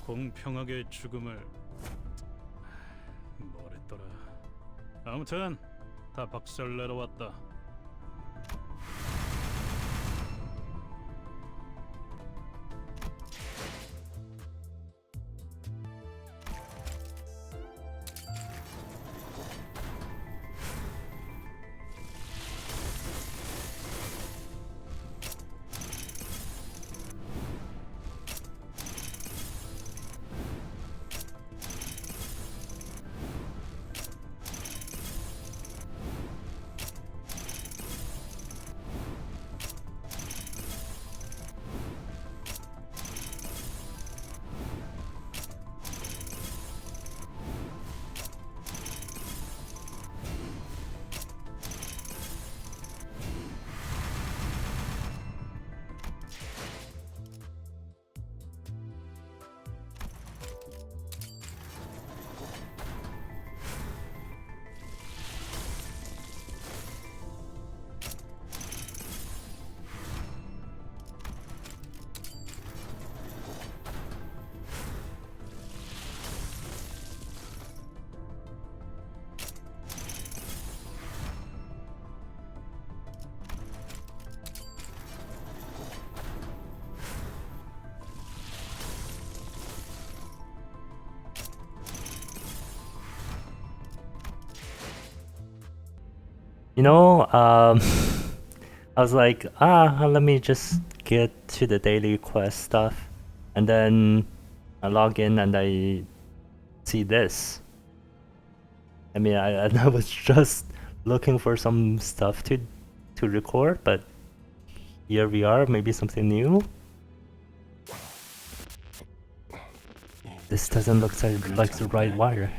공평하게 죽음을 뭐랬더라. 아무튼 다 박살내러 왔다. You know, I was like, let me just get to the daily quest stuff, and then I log in and I see this. I mean, I was just looking for some stuff to record, but here we are, maybe something new. This doesn't look like the right wire.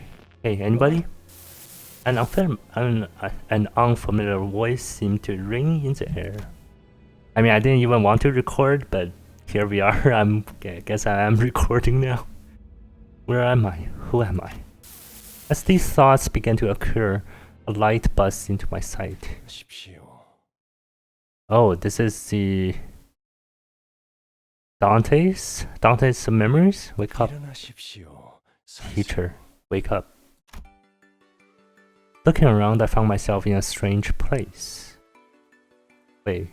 Hey, anybody? An unfamiliar voice seemed to ring in the air. I mean, I didn't even want to record, but here we are. I guess I am recording now. Where am I? Who am I? As these thoughts began to occur, a light buzzed into my sight. Oh, this is the Dante's memories? Wake up. Teacher, wake up. Looking around, I found myself in a strange place. Wait,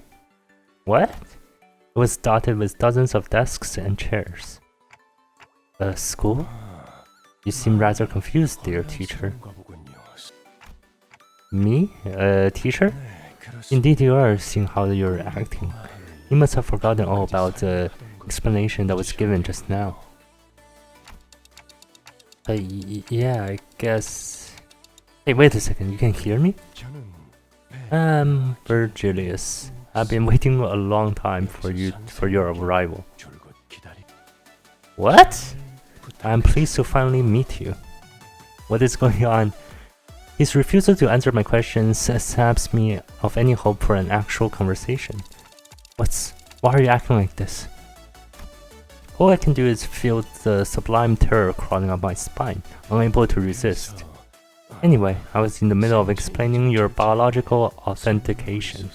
what? It was dotted with dozens of desks and chairs. A school? You seem rather confused, dear teacher. Me? Teacher? Indeed you are, seeing how you're acting. You must have forgotten all about the explanation that was given just now. Yeah, I guess... Hey, wait a second, you can hear me? Vergilius. I've been waiting a long time for your arrival. What? I'm pleased to finally meet you. What is going on? His refusal to answer my questions saps me of any hope for an actual conversation. Why are you acting like this? All I can do is feel the sublime terror crawling up my spine, unable to resist. Anyway, I was in the middle of explaining your biological authentication.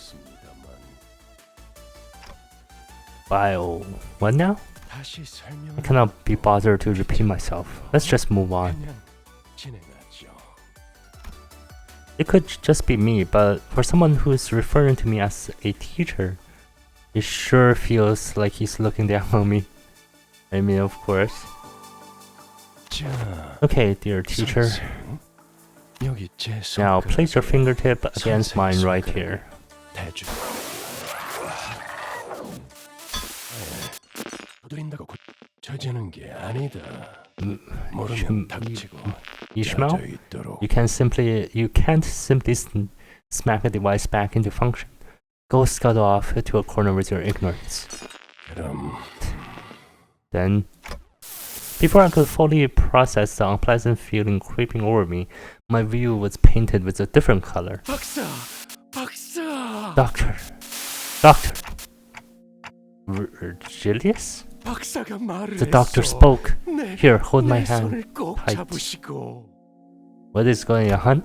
What now? I cannot be bothered to repeat myself. Let's just move on. It could just be me, but for someone who is referring to me as a teacher, it sure feels like he's looking down on me. I mean, of course. Okay, dear teacher. Now place your fingertip against mine right here. Ishmael, you can't simply smack a device back into function. Go scuttle off to a corner with your ignorance. Then, before I could fully process the unpleasant feeling creeping over me, my view was painted with a different color. Doctor! Vergilius? The doctor spoke. Here, hold my hand tight. What is going on?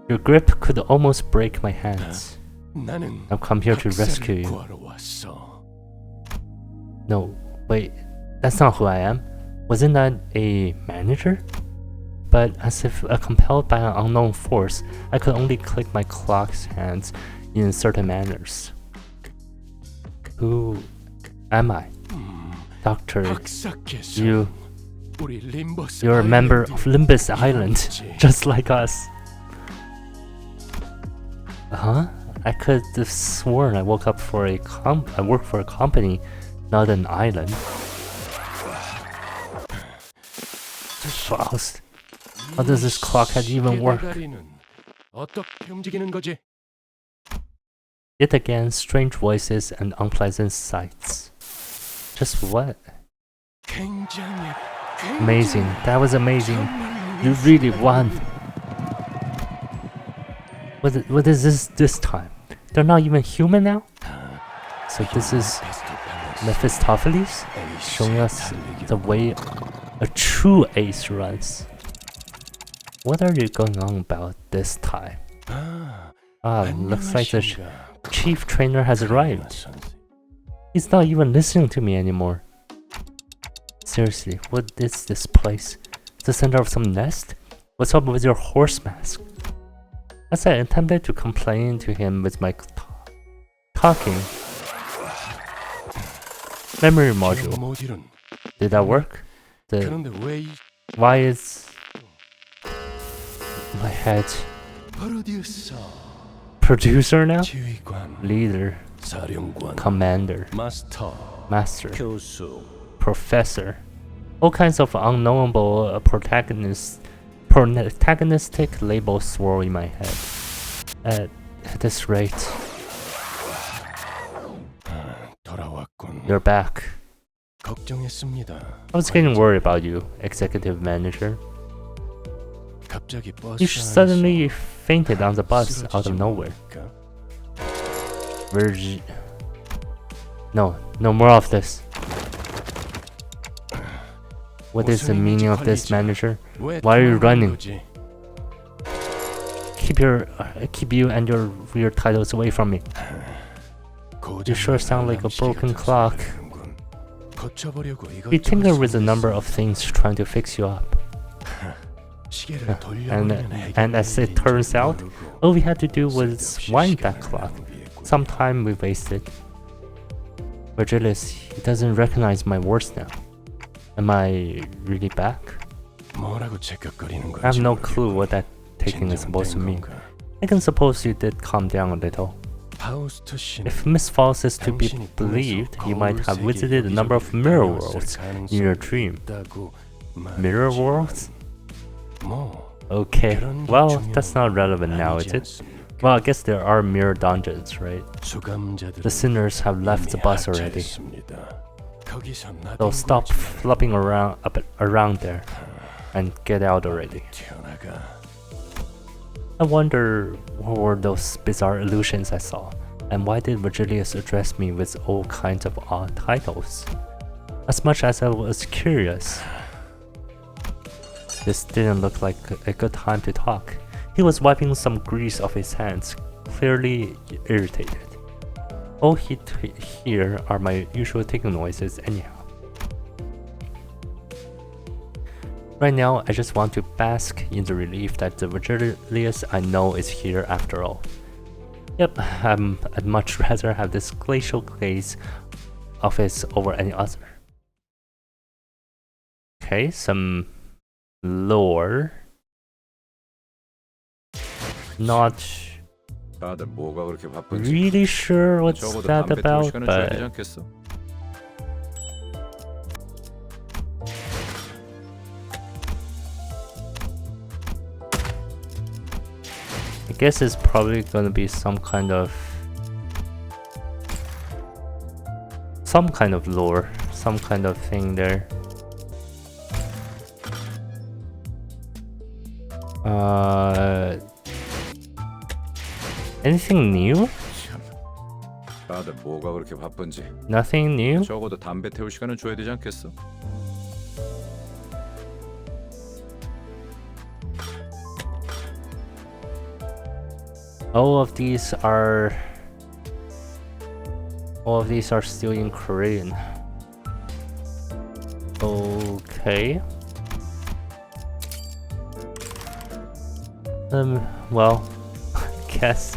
Your grip could almost break my hands. I've come here to rescue you. No, wait, that's not who I am. Wasn't that a manager? But as if compelled by an unknown force, I could only click my clock's hands in certain manners. Who am I? Doctor, you're a member of Limbus Island, just like us. Huh? I could have sworn I woke up for I work for a company, not an island. Faust. How does this clock head even work? Yet again, strange voices and unpleasant sights. Just what? Amazing. That was amazing. You really won. What is this time? They're not even human now? So this is Mephistopheles showing us the way a true ace runs. What are you going on about this time? Looks like the chief trainer has arrived. He's not even listening to me anymore. Seriously, what is this place? The center of some nest? What's up with your horse mask? As I attempted to complain to him with my talking memory module. Did that work? Why is my head producer now? Leader, commander, master, professor, all kinds of unknowable protagonistic labels swirl in my head. At this rate, you're back. I was getting worried about you, executive manager. You suddenly fainted on the bus out of nowhere. No more of this. What is the meaning of this, manager? Why are you running? Keep you and your weird titles away from me. You sure sound like a broken clock. We tinker with a number of things trying to fix you up. And as it turns out, all we had to do was wind that clock. Some time we wasted. Vergilius, he doesn't recognize my words now. Am I really back? I have no clue what that taking is supposed to mean. I can suppose you did calm down a little. If Miss Faust is to be believed, you might have visited a number of mirror worlds in your dream. Mirror worlds? Okay, well, that's not relevant now, is it? Well, I guess there are mirror dungeons, right? The sinners have left the bus already. So stop flopping around there and get out already. I wonder what were those bizarre illusions I saw, and why did Vergilius address me with all kinds of odd titles? As much as I was curious, this didn't look like a good time to talk. He was wiping some grease off his hands, clearly irritated. All he'd hear are my usual ticking noises anyhow. Right now, I just want to bask in the relief that the Vergilius I know is here after all. Yep, I'd much rather have this glacial glaze of his over any other. Okay, some lore. Not really sure what's that about, but I guess it's probably gonna be some kind of lore, some kind of thing there. Anything new? 다들 뭐가 그렇게 바쁜지. Nothing new? 적어도 담배 태울 시간은 줘야 되지 않겠어? All of these are still in Korean. Okay. Okay. Well, guess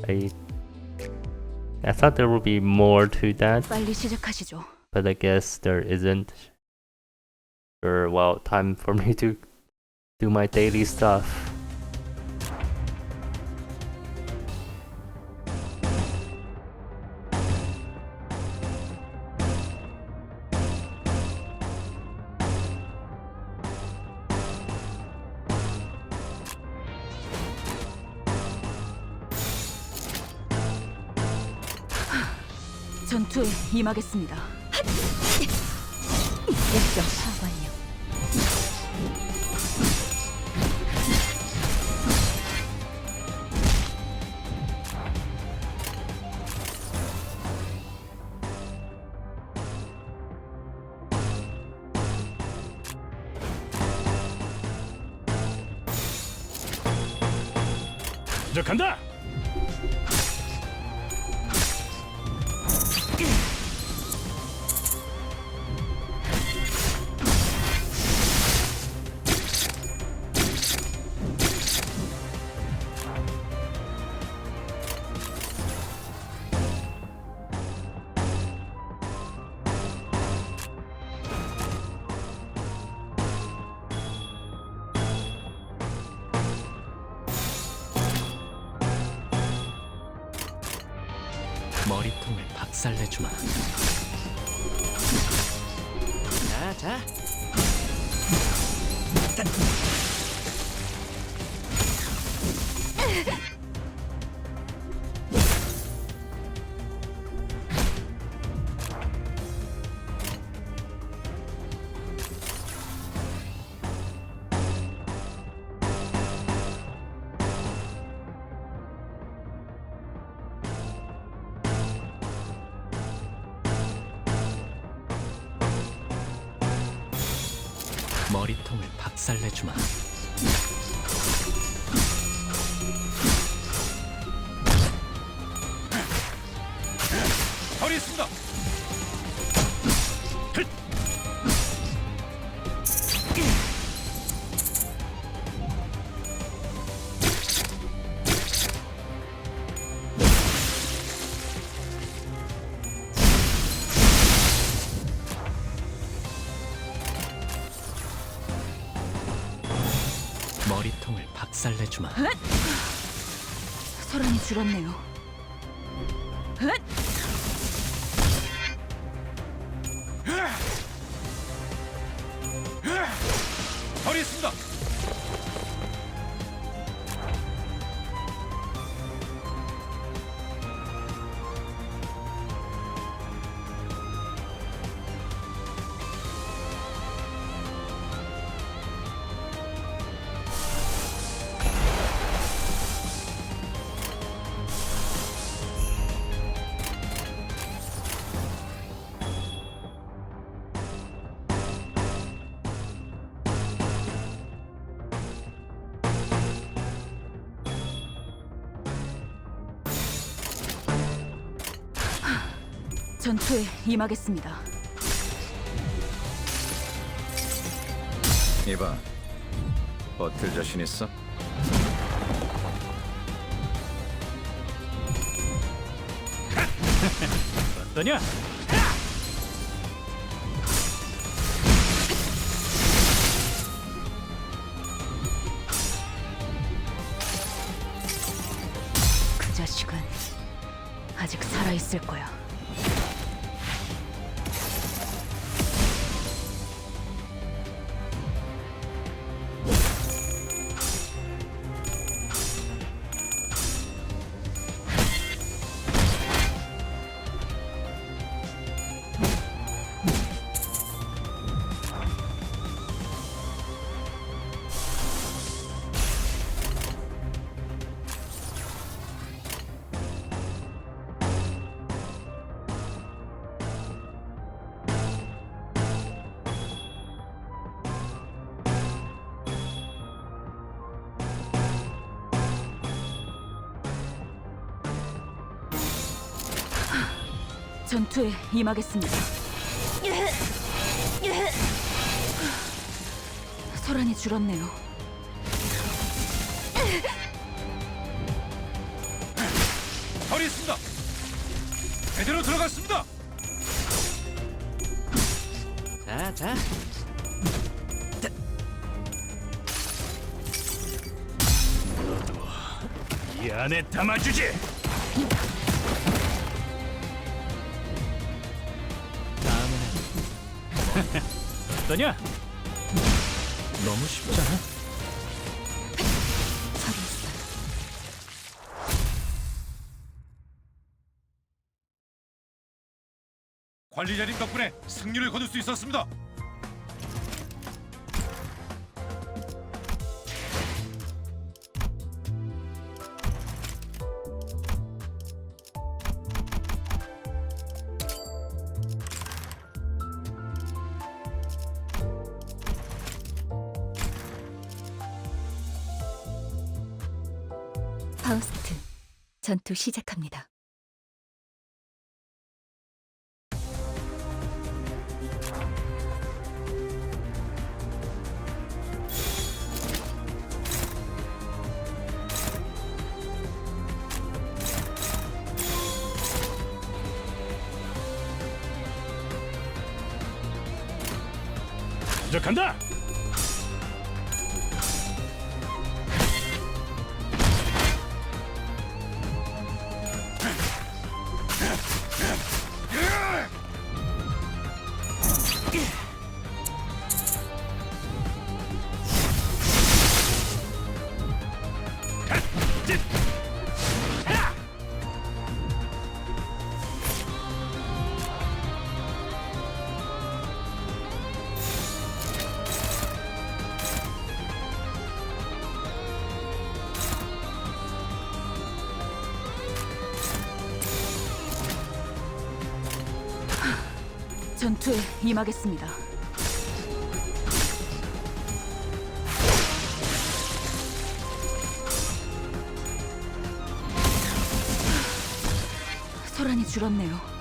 I thought there would be more to that, 빨리 시작하시죠. but I guess there isn't. Sure, well, time for me to do my daily stuff. 전투에 임하겠습니다. 일정 완료. 시작한다. 머리통을 박살내주마. 자. 머리통을 박살내주마. 처리했습니다. 머리통을 박살내주마. 소란이 줄었네요. 처리했습니다. 전투에 임하겠습니다. 이봐, 버틸 자신 있어? 어떠냐? 그 자식은 아직 살아있을 거야. 전투에 임하겠습니다. 소란이 줄었네요. 허리 있습니다. 제대로 들어갔습니다. 자, 자. 이 안에 담아주지. 다음에는 어떠냐? 너무 쉽잖아. 처리했어요. 관리자님 덕분에 승리를 거둘 수 있었습니다. 파우스트, 전투 시작합니다. 시작한다. 전투에 임하겠습니다. 소란이 줄었네요.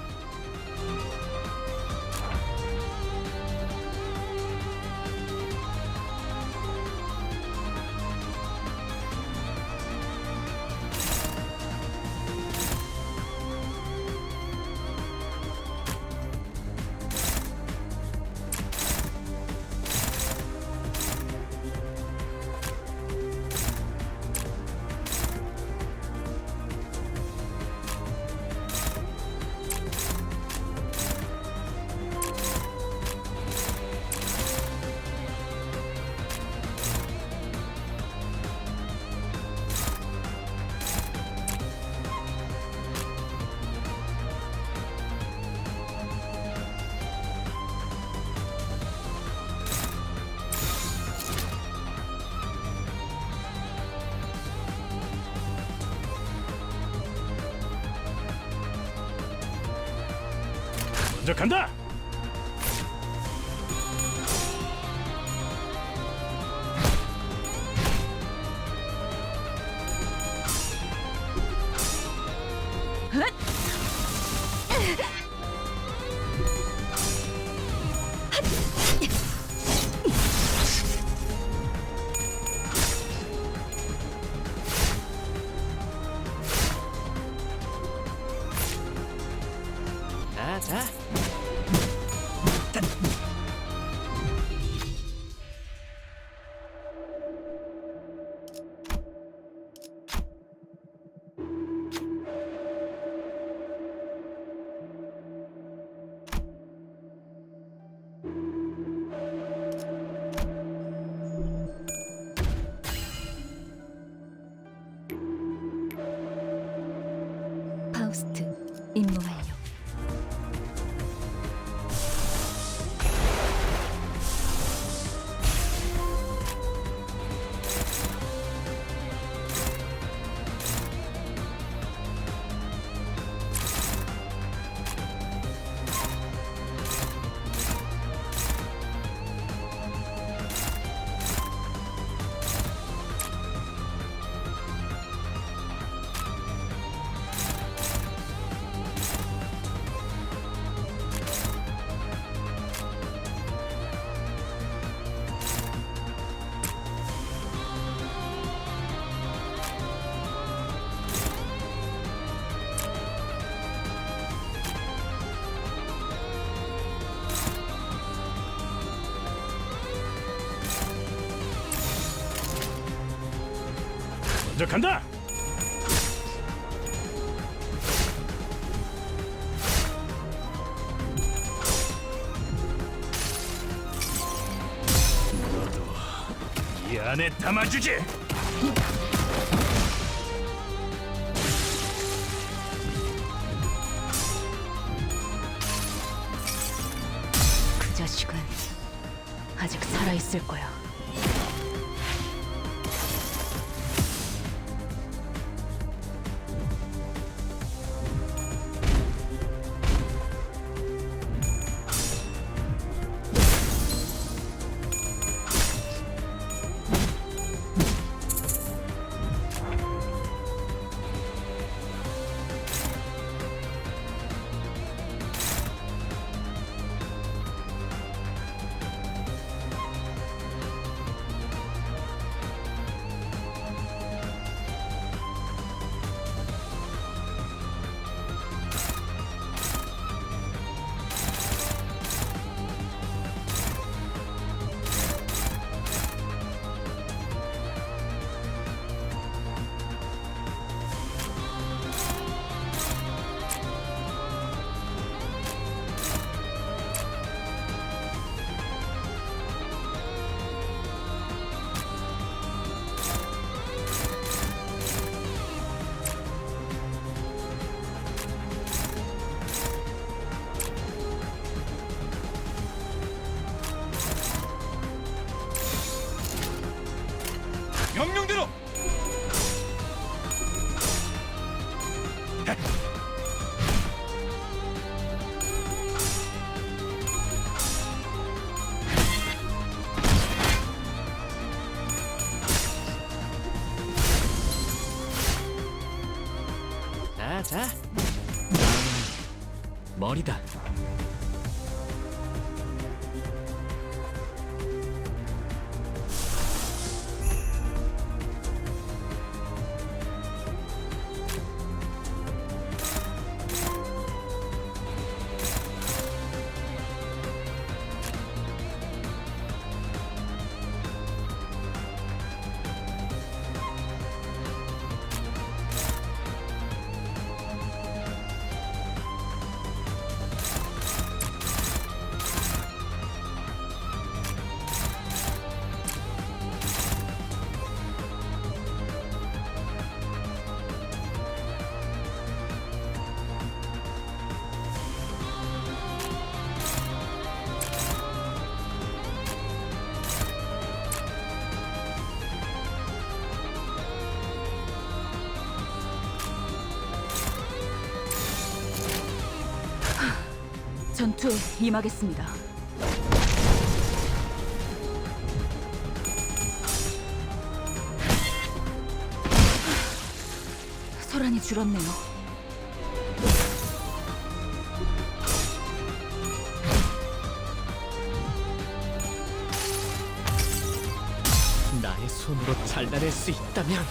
먼저 간다. 자, 자. 파우스트, 임무 완료. 먼저 간다. 너도 이 안에 담아주지. 그 자식은 아직 살아있을 거야. 명령대로. 자, 자. 머리다. 전투에 임하겠습니다. 소란이 줄었네요. 나의 손으로 잘라낼 수 있다면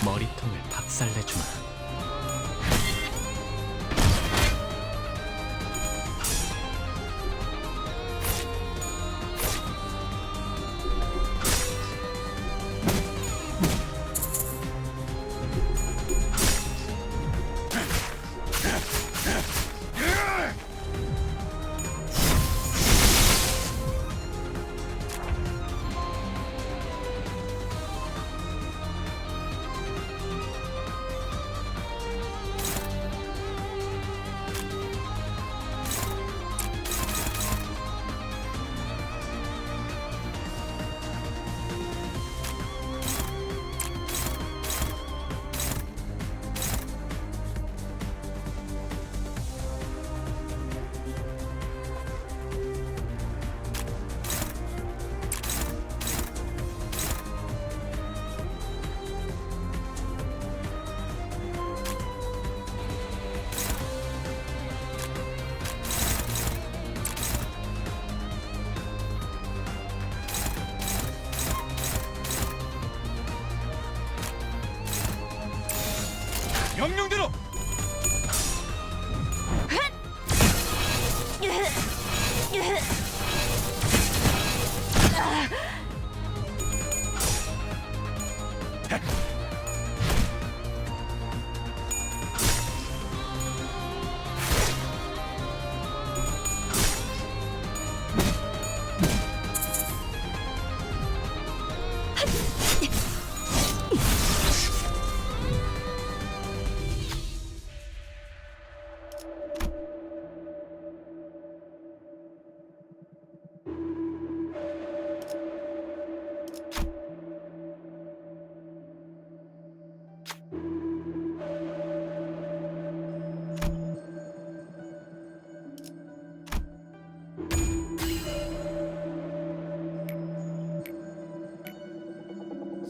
머리통을 박살내주마.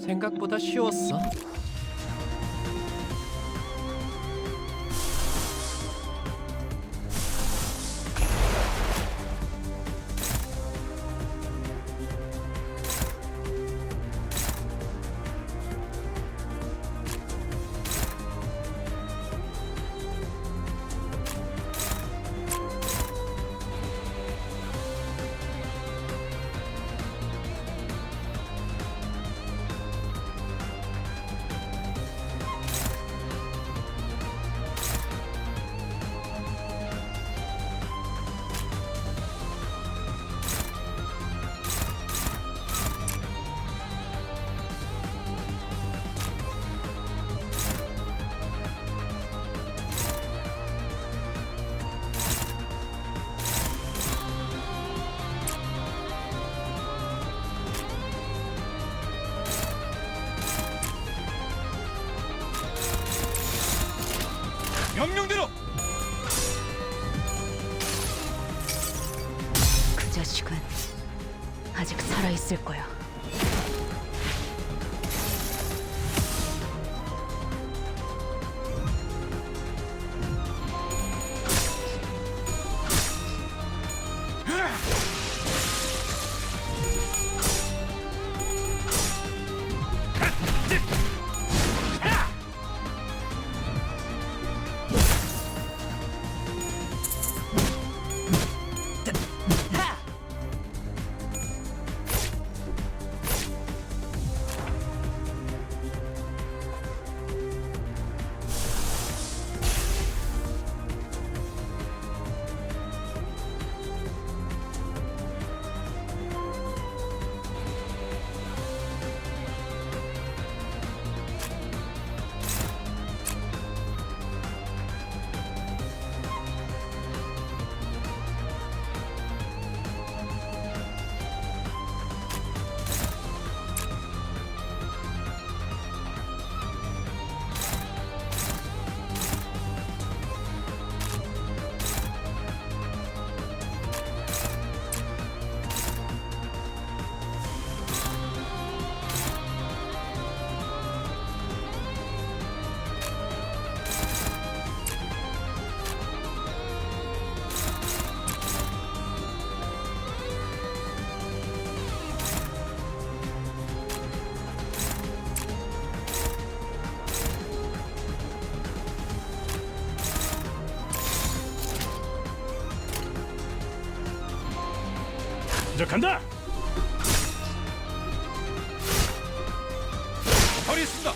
생각보다 쉬웠어. 명령대로. 그 자식은 아직 살아있을 거야. 저 간다. 허리 쓴다.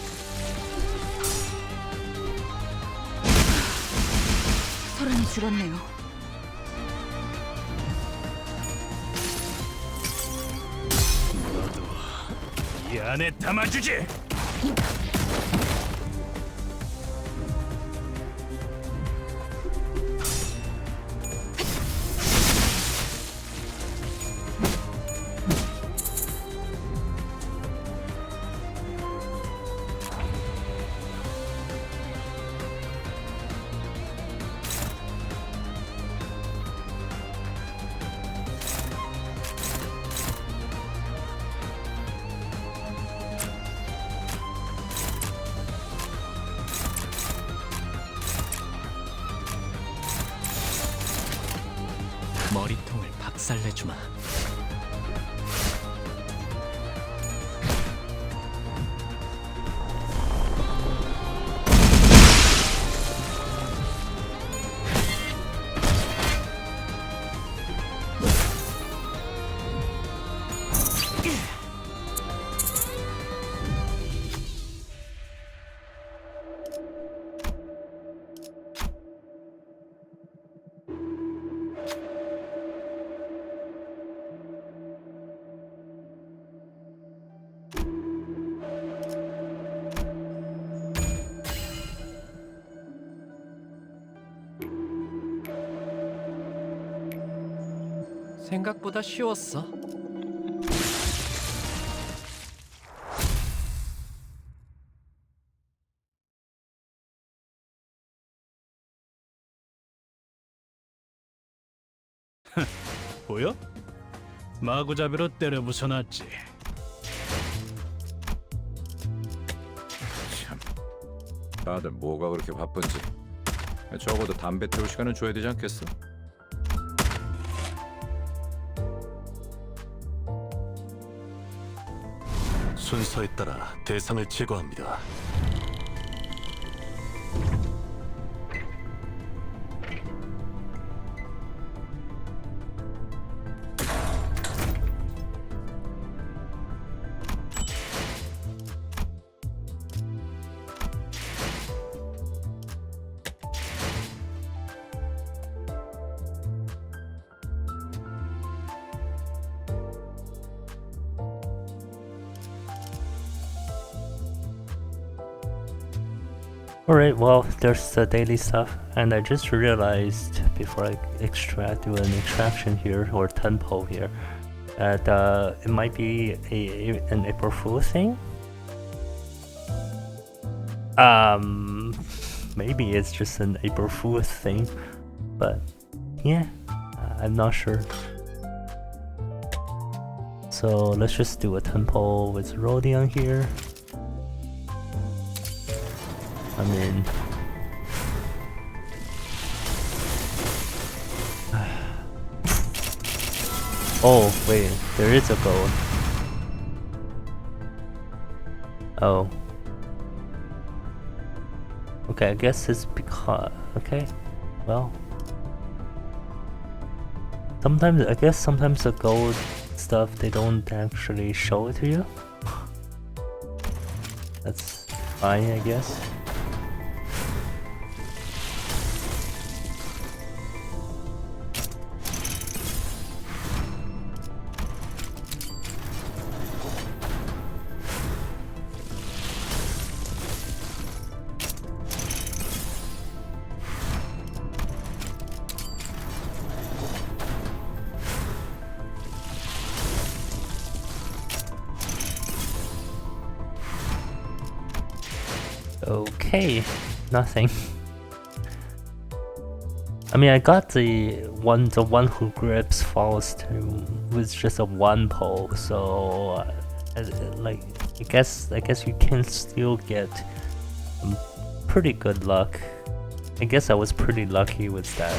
소란이 줄었네요. 너도 이 안에 담아주지. 머리통을 박살내주마. 생각보다 쉬웠어. 보여? 마구잡이로 때려 부숴놨지. 참, 다들 뭐가 그렇게 바쁜지. 적어도 담배 태울 시간은 줘야 되지 않겠어? 순서에 따라 대상을 제거합니다. Alright, well, there's the daily stuff, and I just realized before I do an extraction here, or tempo here, that it might be an April Fool thing? Maybe it's just an April Fool thing, but yeah, I'm not sure. So let's just do a tempo with Rodion here. I mean, oh wait, there is a gold. Oh, okay, I guess it's because, okay, well, sometimes the gold stuff, they don't actually show it to you. That's fine, I guess. Okay, nothing. I mean, I got the one who grips falls to with just a one pole, so like I guess you can still get pretty good luck. I guess I was pretty lucky with that.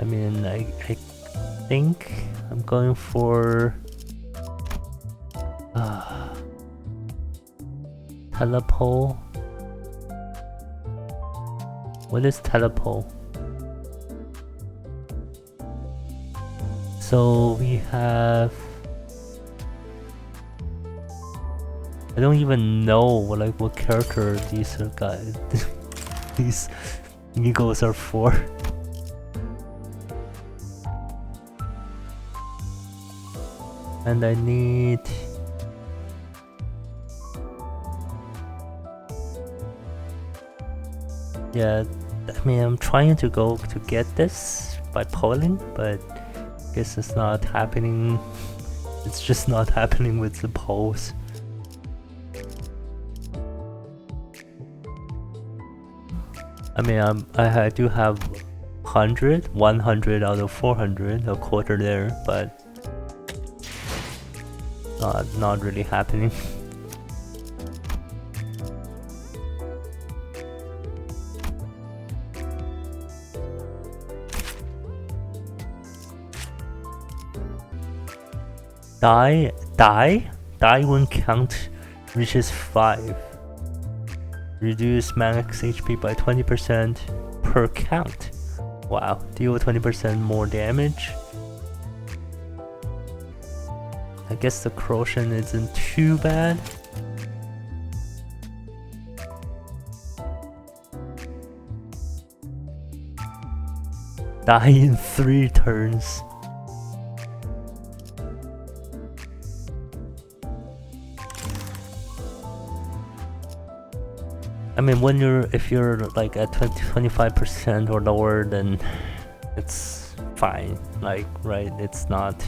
I mean, I think I'm going for telepole. What is telepole? So we have, I don't even know what character these are guys these eagles are for. And I need yeah, I mean I'm trying to go to get this by polling, but I guess it's not happening. It's just not happening with the polls. I mean I do have 100 out of 400, a quarter there, but not really happening. Die when count reaches 5. Reduce max HP by 20% per count. Wow, deal 20% more damage. I guess the corrosion isn't too bad. Die in 3 turns. I mean, if you're like at 25% or lower, then it's fine. Like, right? It's not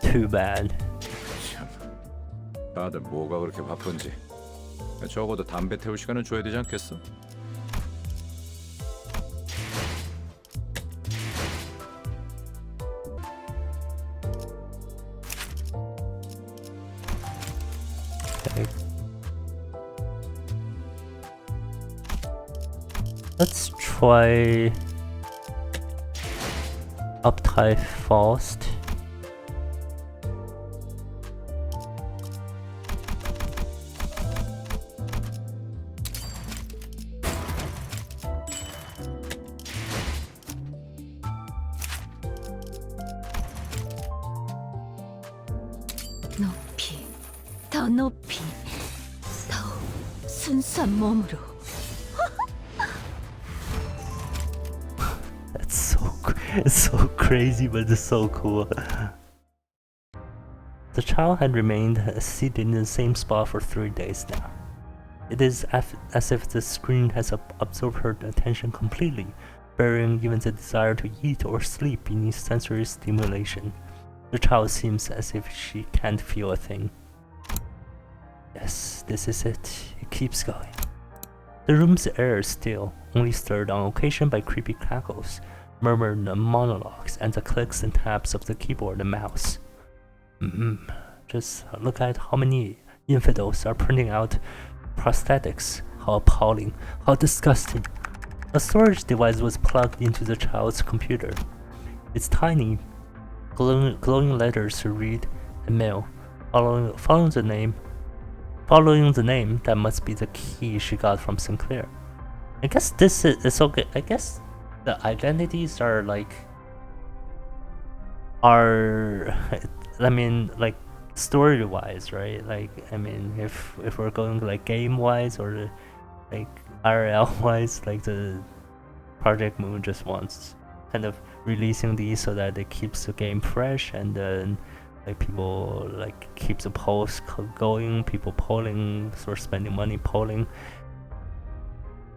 too bad. 참, 다들 뭐가 그렇게 바쁜지. 적어도 담배 태울 시간은 줘야 되지 않겠어? Okay. Let's try Uptide Faust. 높이, 더 높이, 더 순수한 몸으로. It's so crazy, but it's so cool. The child had remained seated in the same spot for 3 days now. It is as if the screen has absorbed her attention completely, burying even the desire to eat or sleep beneath sensory stimulation. The child seems as if she can't feel a thing. Yes, this is it. It keeps going. The room's air is still, only stirred on occasion by creepy cackles, murmured monologues, and the clicks and taps of the keyboard and mouse. Just look at how many infidels are printing out prosthetics. How appalling, how disgusting. A storage device was plugged into the child's computer. Its tiny, glowing letters to read and mail, following the name that must be the key she got from Sinclair. I guess this is okay. I guess the identities are like story wise, right? Like, I mean, if we're going like game wise or like IRL wise, like the Project Moon just wants kind of releasing these so that it keeps the game fresh, and then like people like keep the polls going, people polling, sort of spending money polling.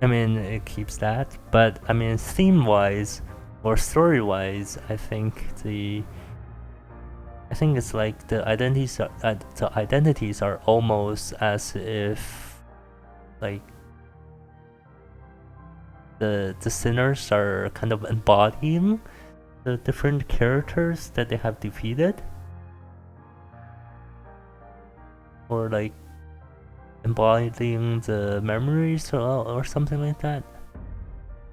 I mean, it keeps that, but I mean, theme wise or story wise, I think it's like the identities are almost as if like the sinners are kind of embodying the different characters that they have defeated, or like embodying the memories or something like that.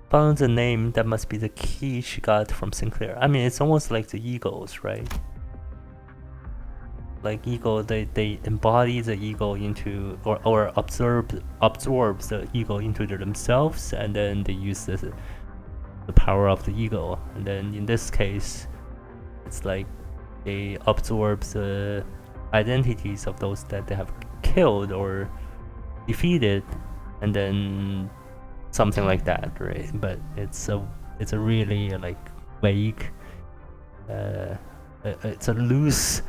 Found the name that must be the key she got from Sinclair. I mean, it's almost like the egos, right? Like ego, they embody the ego into or absorbs the ego into themselves, and then they use the power of the ego. And then in this case, it's like they absorb the identities of those that they have killed or defeated, and then something like that, right? But it's a really like vague, it's a loose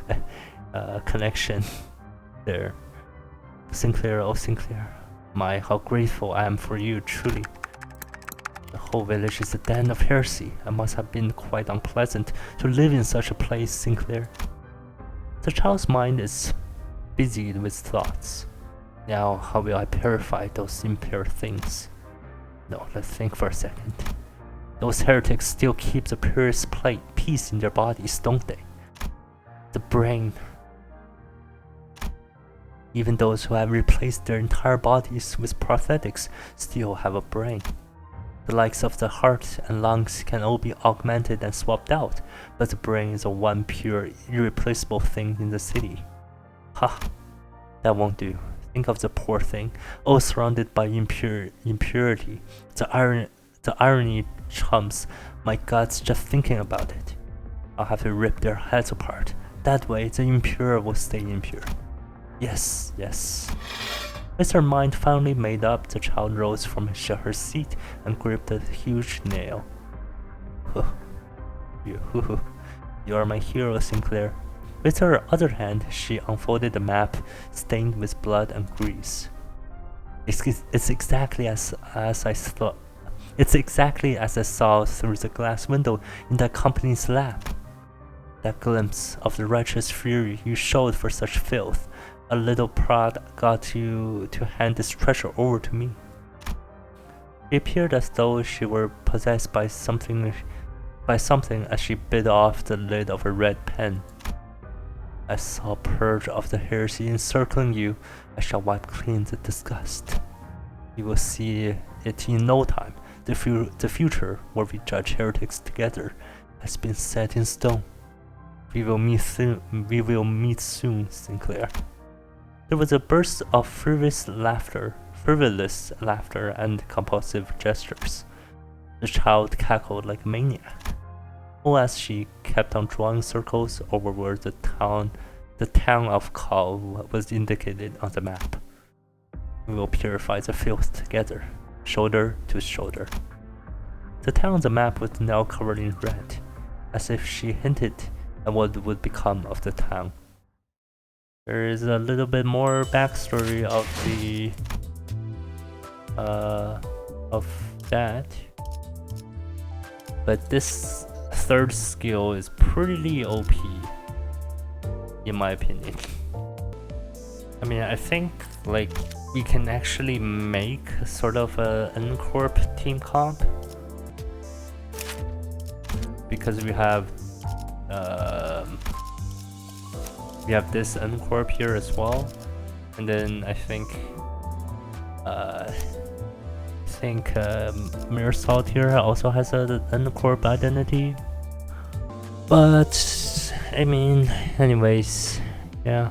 connection there. Sinclair, oh Sinclair, my, how grateful I am for you, truly. The whole village is a den of heresy. It must have been quite unpleasant to live in such a place, Sinclair. The child's mind is busied with thoughts. Now, how will I purify those impure things? No, let's think for a second. Those heretics still keep the purest peace in their bodies, don't they? The brain. Even those who have replaced their entire bodies with prosthetics still have a brain. The likes of the heart and lungs can all be augmented and swapped out, but the brain is the one pure, irreplaceable thing in the city. Ha! That won't do. Think of the poor thing, all surrounded by impurity. The irony chumps my guts just thinking about it. I'll have to rip their heads apart. That way, the impure will stay impure. Yes, yes. With her mind finally made up, the child rose from her seat and gripped a huge nail. You are my hero, Sinclair. With her other hand, she unfolded the map, stained with blood and grease. It's exactly as I thought. It's exactly as I saw through the glass window in that company's lab. That glimpse of the righteous fury you showed for such filth. A little prod got you to hand this treasure over to me. It appeared as though she were possessed by something as she bit off the lid of a red pen. I saw a purge of the heresy encircling you. I shall wipe clean the disgust. You will see it in no time. The future, where we judge heretics together, has been set in stone. We will meet soon, Sinclair. There was a burst of frivolous laughter and compulsive gestures. The child cackled like a maniac, all as she kept on drawing circles over where the town of Kal was indicated on the map. We will purify the filth together, shoulder to shoulder. The town on the map was now covered in red, as if she hinted at what would become of the town. There is a little bit more backstory of that, but this third skill is pretty OP, in my opinion. I mean, I think like we can actually make sort of a N-Corp team comp, because we have this N-Corp here as well, and then I think Mirror Salt here also has an N-Corp identity. But I mean, anyways, yeah.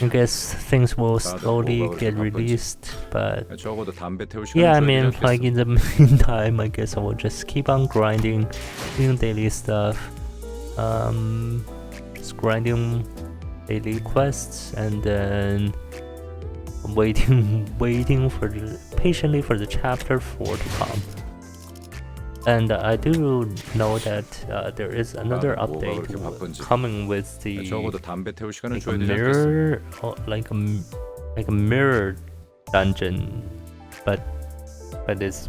I guess things will slowly get released, but yeah, I mean, like in the meantime, I guess I will just keep on grinding, doing daily stuff, just grinding daily quests, and then waiting patiently for the chapter 4 to come. And I do know that there is another update coming with the like a mirror dungeon, but it's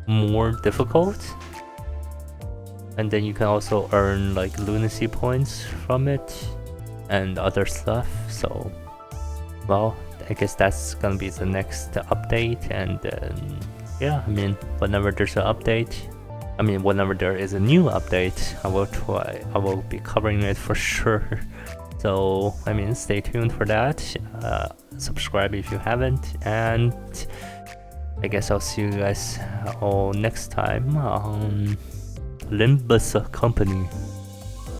more difficult. And then you can also earn like lunacy points from it and other stuff. So, well, I guess that's gonna be the next update. And yeah, I mean, whenever there's an update, whenever there is a new update, I will be covering it for sure. So, I mean, stay tuned for that. Subscribe if you haven't, and I guess I'll see you guys all next time on Limbus Company.